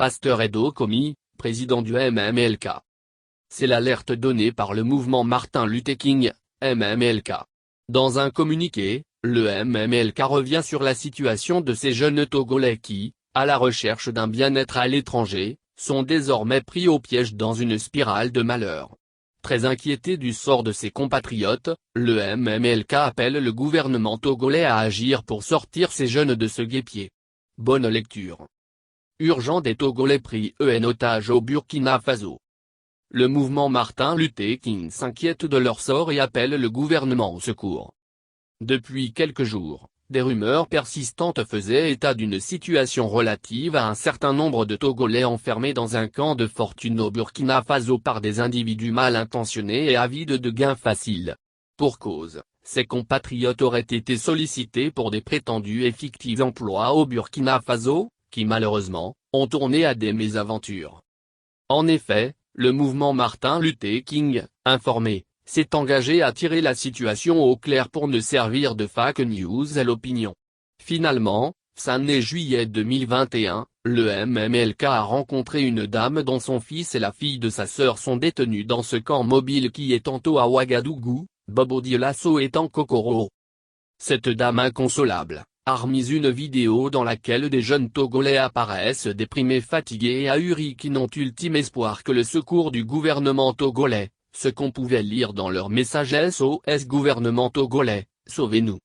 Pasteur Edo Komi, président du MMLK. C'est l'alerte donnée par le mouvement Martin Luther King, MMLK. Dans un communiqué, le MMLK revient sur la situation de ces jeunes Togolais qui, à la recherche d'un bien-être à l'étranger, sont désormais pris au piège dans une spirale de malheur. Très inquiété du sort de ses compatriotes, le MMLK appelle le gouvernement togolais à agir pour sortir ces jeunes de ce guêpier. Bonne lecture. Urgent des Togolais pris en otage au Burkina Faso. Le mouvement Martin Luther King s'inquiète de leur sort et appelle le gouvernement au secours. Depuis quelques jours, des rumeurs persistantes faisaient état d'une situation relative à un certain nombre de Togolais enfermés dans un camp de fortune au Burkina Faso par des individus mal intentionnés et avides de gains faciles. Pour cause, ces compatriotes auraient été sollicités pour des prétendus et fictifs emplois au Burkina Faso, qui malheureusement, ont tourné à des mésaventures. En effet, le mouvement Martin Luther King, informé, s'est engagé à tirer la situation au clair pour ne servir de fake news à l'opinion. Finalement, fin juillet 2021, le MMLK a rencontré une dame dont son fils et la fille de sa sœur sont détenus dans ce camp mobile qui est tantôt à Ouagadougou, Bobo Dioulasso et Kokoro. Cette dame inconsolable a remis une vidéo dans laquelle des jeunes Togolais apparaissent déprimés, fatigués et ahuris qui n'ont ultime espoir que le secours du gouvernement togolais. Ce qu'on pouvait lire dans leur message SOS gouvernement togolais, sauvez-nous.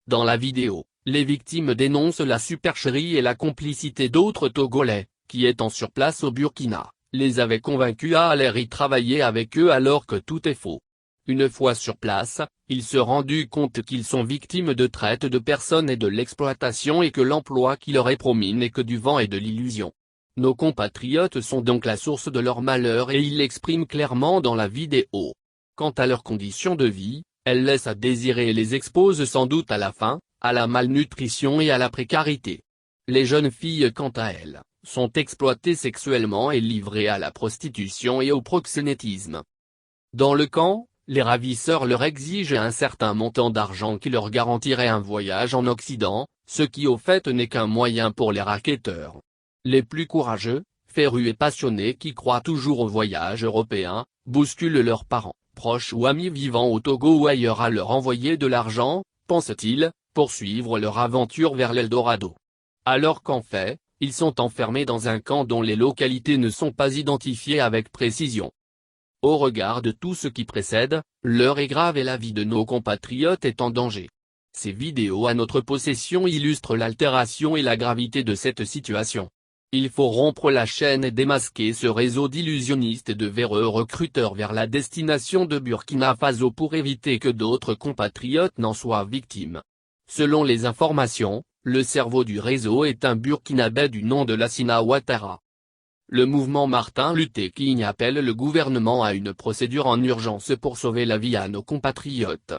Dans la vidéo, les victimes dénoncent la supercherie et la complicité d'autres Togolais, qui étant sur place au Burkina, les avaient convaincus à aller y travailler avec eux alors que tout est faux. Une fois sur place, ils se rendent compte qu'ils sont victimes de traite de personnes et de l'exploitation et que l'emploi qui leur est promis n'est que du vent et de l'illusion. Nos compatriotes sont donc la source de leur malheur et ils l'expriment clairement dans la vidéo. Quant à leurs conditions de vie, elles laissent à désirer et les exposent sans doute à la faim, à la malnutrition et à la précarité. Les jeunes filles quant à elles, sont exploitées sexuellement et livrées à la prostitution et au proxénétisme. Dans le camp, les ravisseurs leur exigent un certain montant d'argent qui leur garantirait un voyage en Occident, ce qui au fait n'est qu'un moyen pour les racketteurs. Les plus courageux, férus et passionnés qui croient toujours au voyage européen, bousculent leurs parents, proches ou amis vivant au Togo ou ailleurs à leur envoyer de l'argent, pensent-ils, pour suivre leur aventure vers l'Eldorado. Alors qu'en fait, ils sont enfermés dans un camp dont les localités ne sont pas identifiées avec précision. Au regard de tout ce qui précède, l'heure est grave et la vie de nos compatriotes est en danger. Ces vidéos à notre possession illustrent l'altération et la gravité de cette situation. Il faut rompre la chaîne et démasquer ce réseau d'illusionnistes et de véreux recruteurs vers la destination de Burkina Faso pour éviter que d'autres compatriotes n'en soient victimes. Selon les informations, le cerveau du réseau est un Burkinabé du nom de Lassina Ouattara. Le mouvement Martin Luther King appelle le gouvernement à une procédure en urgence pour sauver la vie à nos compatriotes.